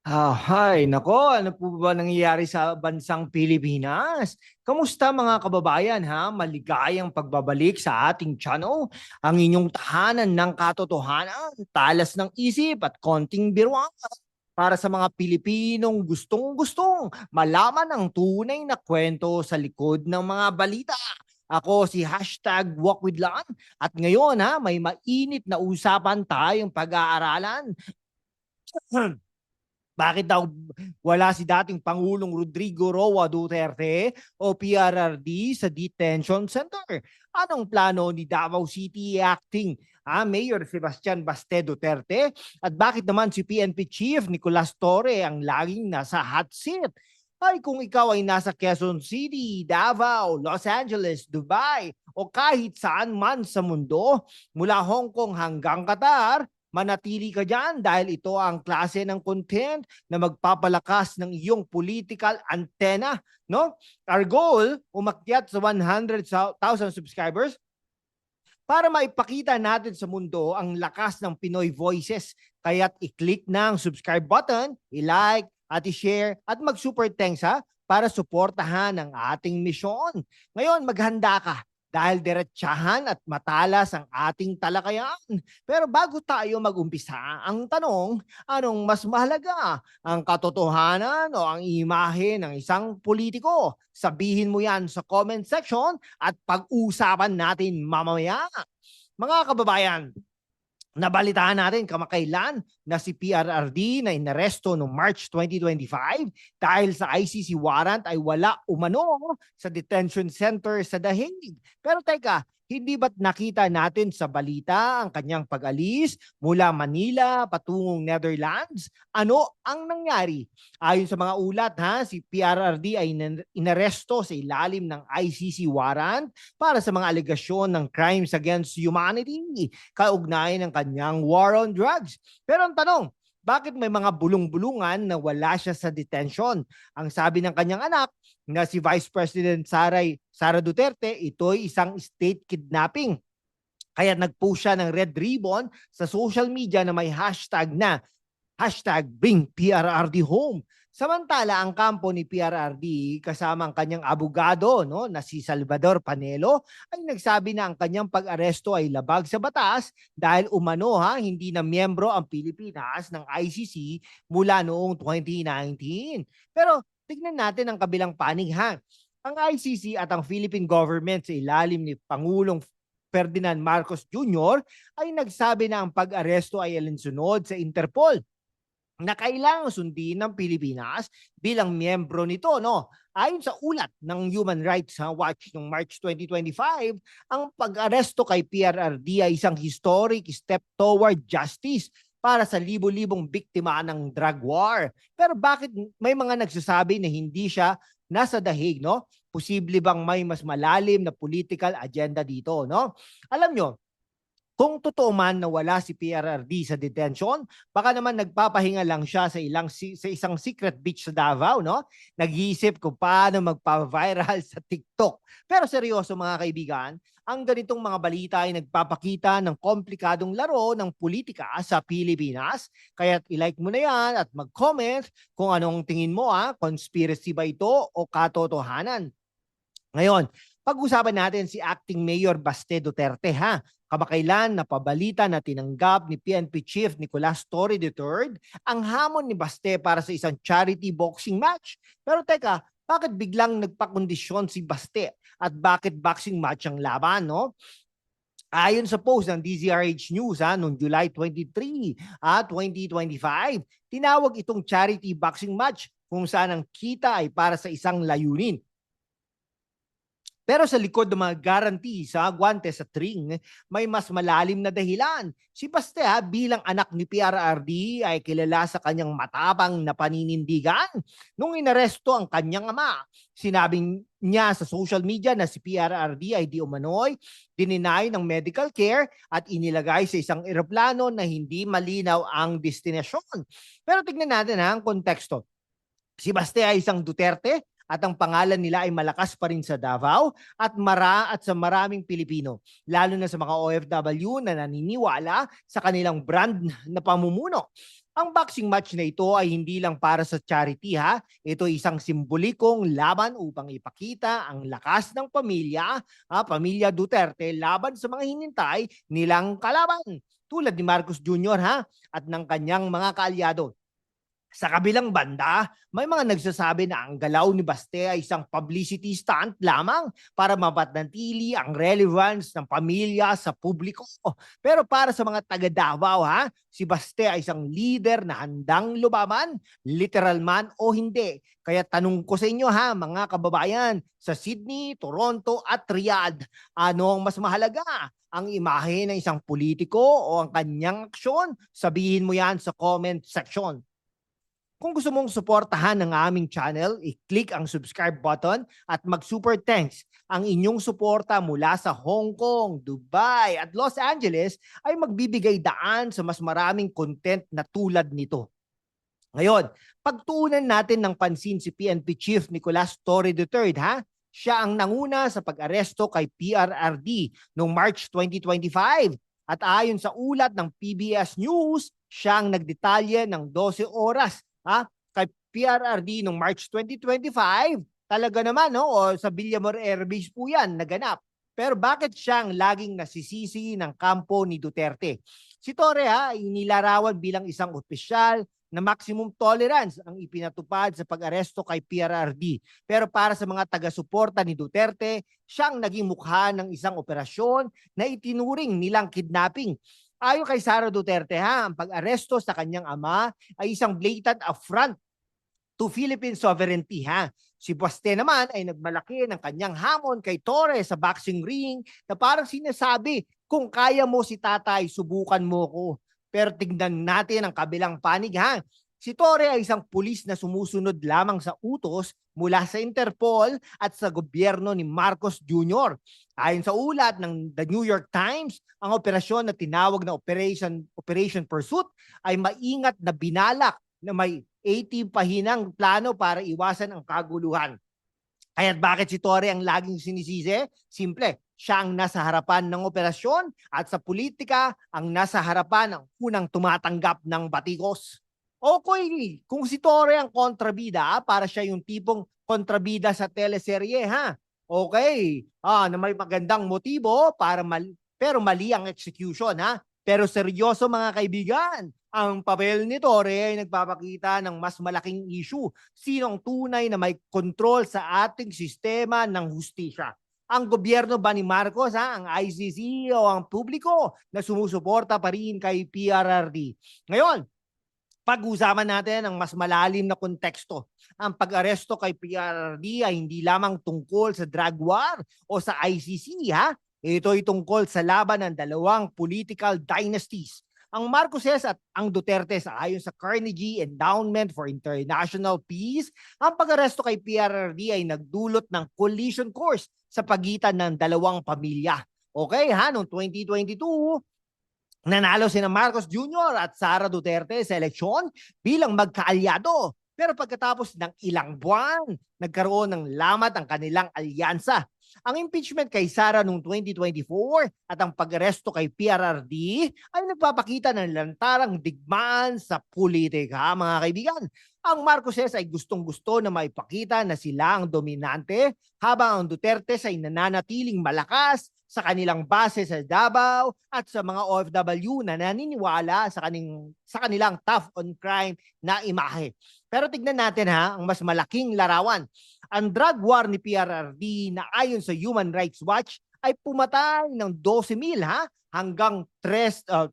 Hay, nako, ano po ba nangyayari sa bansang Pilipinas? Kamusta mga kababayan ha? Maligayang pagbabalik sa ating channel, ang inyong tahanan ng katotohanan, talas ng isip at konting biruan para sa mga Pilipinong gustong-gustong malaman ang tunay na kwento sa likod ng mga balita. Ako si #WalkWithLan at ngayon ha, may mainit na usapan tayong pag-aaralan. Bakit daw wala si dating Pangulong Rodrigo Roa Duterte o PRRD sa detention center? Anong plano ni Davao City Acting Mayor Sebastian Baste Duterte? At bakit naman si PNP Chief Nicolas Torre ang laging nasa hot seat? Ay kung ikaw ay nasa Quezon City, Davao, Los Angeles, Dubai o kahit saan man sa mundo, mula Hong Kong hanggang Qatar, manatili ka dyan dahil ito ang klase ng content na magpapalakas ng iyong political antenna. No? Our goal, umakyat sa 100,000 subscribers para maipakita natin sa mundo ang lakas ng Pinoy Voices. Kaya't i-click na ang subscribe button, i-like at i-share at mag-super thanks para suportahan ang ating misyon. Ngayon, maghanda ka dahil diretsahan at matalas ang ating talakayan. Pero bago tayo mag-umpisa, ang tanong, anong mas mahalaga? Ang katotohanan o ang imahe ng isang politiko? Sabihin mo yan sa comment section at pag-usapan natin mamaya. Mga kababayan, nabalitaan natin kamakailan na si PRRD na inaresto noong March 2025 dahil sa ICC warrant ay wala umano sa detention center sa The Hague. Pero teka, hindi ba't nakita natin sa balita ang kanyang pag-alis mula Manila patungong Netherlands? Ano ang nangyari? Ayon sa mga ulat, si PRRD ay inaresto sa ilalim ng ICC warrant para sa mga alegasyon ng crimes against humanity kaugnay ng kanyang war on drugs. Pero ang tanong, bakit may mga bulong-bulungan na wala siya sa detention? Ang sabi ng kanyang anak na si Vice President Sara Duterte, ito'y isang state kidnapping. Kaya nag-post siya ng red ribbon sa social media na may hashtag na Bring PRRD home. Samantala, ang kampo ni PRRD kasama ang kanyang abogado na si Salvador Panelo ay nagsabi na ang kanyang pag-aresto ay labag sa batas dahil umano hindi na miyembro ang Pilipinas ng ICC mula noong 2019. Pero tignan natin ang kabilang panig Ang ICC at ang Philippine government sa ilalim ni Pangulong Ferdinand Marcos Jr. ay nagsabi na ang pag-aresto ay alinsunod sa Interpol na kailangang sundin ng Pilipinas bilang miyembro nito. Ayon sa ulat ng Human Rights Watch noong March 2025, ang pag-aresto kay PRRD ay isang historic step toward justice para sa libo-libong biktima ng drug war. Pero bakit may mga nagsasabi na hindi siya nasa dahig? Posible bang may mas malalim na political agenda dito? Alam nyo, kung totoo man na wala si PRRD sa detention, baka naman nagpapahinga lang siya sa isang secret beach sa Davao, Nag-iisip kung paano magpa-viral sa TikTok. Pero seryoso mga kaibigan, ang ganitong mga balita ay nagpapakita ng komplikadong laro ng politika sa Pilipinas. Kaya't i-like mo na yan at mag-comment kung anong tingin mo, conspiracy ba ito o katotohanan. Ngayon, pag-usapan natin si Acting Mayor Baste Duterte Kamakailan napabalita na tinanggap ni PNP Chief Nicolas Torre III ang hamon ni Baste para sa isang charity boxing match. Pero teka, bakit biglang nagpakondisyon si Baste at bakit boxing match ang laban, Ayon sa post ng DZRH News noong July 23, 2025, tinawag itong charity boxing match kung saan ang kita ay para sa isang layunin. Pero sa likod ng mga guarantee sa guante sa tring, may mas malalim na dahilan. Si Baste bilang anak ni PRRD ay kilala sa kanyang matapang na paninindigan. Nung inaresto ang kanyang ama, sinabing niya sa social media na si PRRD ay di umano'y dininay ng medical care at inilagay sa isang eroplano na hindi malinaw ang destinasyon. Pero tignan natin ang konteksto. Si Baste ay isang Duterte at ang pangalan nila ay malakas pa rin sa Davao at sa maraming Pilipino, lalo na sa mga OFW na naniniwala sa kanilang brand na pamumuno. Ang boxing match na ito ay hindi lang para sa charity ha. Ito ay isang simbolikong laban upang ipakita ang lakas ng pamilya Duterte laban sa mga hinintay nilang kalaban. Tulad ni Marcos Jr. ha at ng kanyang mga kaalyado. Sa kabilang banda, may mga nagsasabi na ang galaw ni Baste ay isang publicity stunt lamang para mapanatili ang relevance ng pamilya sa publiko. Pero para sa mga taga Davao ha, si Baste ay isang leader na handang lumaban, literal man o hindi. Kaya tanong ko sa inyo ha, mga kababayan, sa Sydney, Toronto at Riyadh, ano ang mas mahalaga? Ang imahe ng isang politiko o ang kanyang aksyon? Sabihin mo yan sa comment section. Kung gusto mong suportahan ang aming channel, i-click ang subscribe button at mag-super thanks. Ang inyong suporta mula sa Hong Kong, Dubai at Los Angeles ay magbibigay daan sa mas maraming content na tulad nito. Ngayon, pagtuunan natin ng pansin si PNP Chief Nicolas Torre III ha. Siya ang nanguna sa pag-aresto kay PRRD noong March 2025. At ayon sa ulat ng PBS News, siya ang nagdetalye ng 12 oras kay PRRD noong March 2025. Talaga naman, no? O sa Villamor Air Base po yan, naganap. Pero bakit siya ang laging nasisisi ng kampo ni Duterte? Si Torre ay inilarawan bilang isang opisyal na maximum tolerance ang ipinatupad sa pag-aresto kay PRRD. Pero para sa mga taga-suporta ni Duterte, siyang naging mukha ng isang operasyon na itinuring nilang kidnapping. Ayon kay Sara Duterte ang pag-aresto sa kanyang ama ay isang blatant affront to Philippine sovereignty ha. Si Baste naman ay nagmalaki ng kanyang hamon kay Torre sa boxing ring na parang sinasabi, kung kaya mo si tatay, subukan mo ko. Pero tignan natin ang kabilang panig ha. Si Torre ay isang pulis na sumusunod lamang sa utos mula sa Interpol at sa gobyerno ni Marcos Jr. Ayon sa ulat ng The New York Times, ang operasyon na tinawag na Operation Pursuit ay maingat na binalak na may 80 pahinang plano para iwasan ang kaguluhan. Kaya't bakit si Torre ang laging sinisisi? Simple, siya ang nasa harapan ng operasyon at sa politika ang nasa harapan ng unang tumatanggap ng batikos. Okay, kung si Torre ang kontrabida, para siya yung tipong kontrabida sa teleserye ha. Okay, na may magandang motibo para pero mali ang execution ha. Pero seryoso mga kaibigan, ang papel ni Torre ay nagpapakita ng mas malaking issue. Sinong tunay na may control sa ating sistema ng hustisya? Ang gobyerno ba ni Marcos ang ICC o ang publiko na sumusuporta pa rin kay PRRD? Ngayon, pag-usapan natin ang mas malalim na konteksto. Ang pag-aresto kay PRRD ay hindi lamang tungkol sa drug war o sa ICC ha. Ito ay tungkol sa laban ng dalawang political dynasties. Ang Marcoses at ang Duterte ayon sa Carnegie Endowment for International Peace, ang pag-aresto kay PRRD ay nagdulot ng collision course sa pagitan ng dalawang pamilya. Okay ha, noong 2022, nanalo sina Marcos Jr. at Sara Duterte sa eleksyon bilang magkaalyado. Pero pagkatapos ng ilang buwan, nagkaroon ng lamat ang kanilang alyansa. Ang impeachment kay Sara noong 2024 at ang pag-aresto kay PRRD ay nagpapakita ng lantarang digmaan sa politika, mga kaibigan. Ang Marcoses ay gustong-gusto na maipakita na sila ang dominante habang ang Duterte ay nananatiling malakas sa kanilang base sa Davao at sa mga OFW na naniniwala sa kanilang tough on crime na imahe. Pero tignan natin ang mas malaking larawan. Ang drug war ni PRRD na ayon sa Human Rights Watch ay pumatay ng 12,000 hanggang 30,000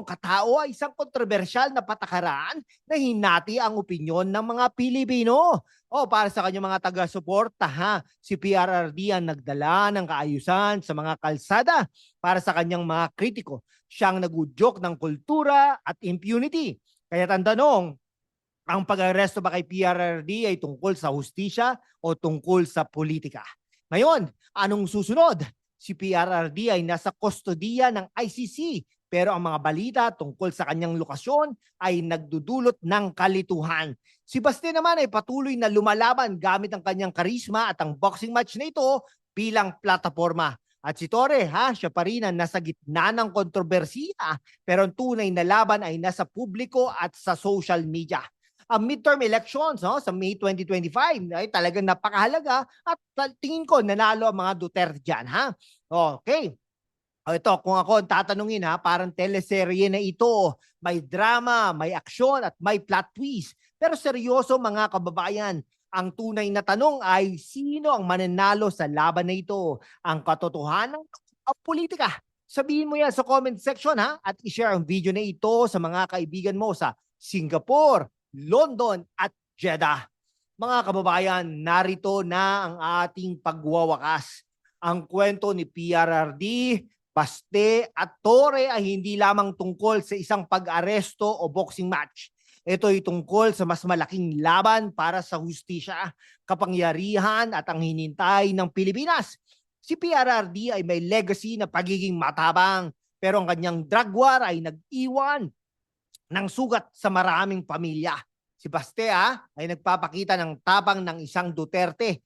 katao ay isang kontrobersyal na patakaran na hinati ang opinyon ng mga Pilipino. Para sa kanyang mga taga-suporta si PRRD ang nagdala ng kaayusan sa mga kalsada. Para sa kanyang mga kritiko, siyang nagudyok ng kultura at impunity. Kaya ang tanong, ang pag-aresto ba kay PRRD ay tungkol sa hustisya o tungkol sa politika? Ngayon, anong susunod? Si PRRD ay nasa kustodiya ng ICC, pero ang mga balita tungkol sa kanyang lokasyon ay nagdudulot ng kalituhan. Si Baste naman ay patuloy na lumalaban gamit ang kanyang karisma at ang boxing match na ito bilang plataforma. At si Torre, siya pa rin ang nasa gitna ng kontrobersiya, pero ang tunay na laban ay nasa publiko at sa social media. Ang midterm elections sa May 2025 ay talagang napakahalaga at tingin ko nanalo ang mga Duterte dyan. Okay. Ito, kung ako ang tatanungin parang teleserye na ito. May drama, may aksyon at may plot twist. Pero seryoso mga kababayan, ang tunay na tanong ay sino ang mananalo sa laban na ito? Ang katotohanan o politika? Sabihin mo yan sa comment section at i-share ang video na ito sa mga kaibigan mo sa Singapore, London at Jeddah. Mga kababayan, narito na ang ating pagwawakas. Ang kwento ni PRRD, Baste at Torre ay hindi lamang tungkol sa isang pag-aresto o boxing match. Ito ay tungkol sa mas malaking laban para sa hustisya, kapangyarihan at ang hinintay ng Pilipinas. Si PRRD ay may legacy na pagiging matabang, pero ang kanyang drug war ay nag-iwan ng sugat sa maraming pamilya. Si Baste ay nagpapakita ng tapang ng isang Duterte.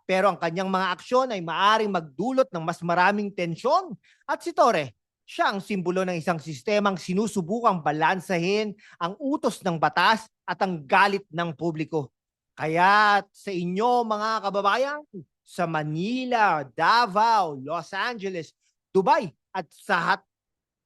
Pero ang kanyang mga aksyon ay maaring magdulot ng mas maraming tensyon. At si Torre, siya ang simbolo ng isang sistemang sinusubukang balansahin ang utos ng batas at ang galit ng publiko. Kaya sa inyo mga kababayan, sa Manila, Davao, Los Angeles, Dubai at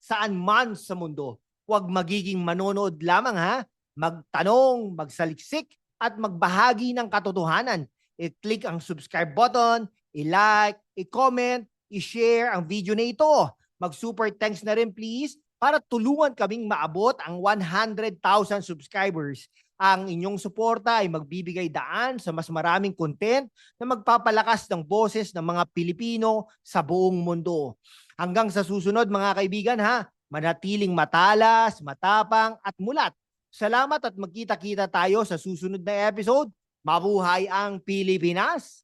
saan man sa mundo, huwag magiging manonood lamang magtanong, magsaliksik at magbahagi ng katotohanan. I-click ang subscribe button, i-like, i-comment, i-share ang video na ito. Mag-super thanks na rin please para tulungan kaming maabot ang 100,000 subscribers. Ang inyong suporta ay magbibigay daan sa mas maraming content na magpapalakas ng boses ng mga Pilipino sa buong mundo. Hanggang sa susunod mga kaibigan manatiling matalas, matapang at mulat. Salamat at magkita-kita tayo sa susunod na episode. Mabuhay ang Pilipinas!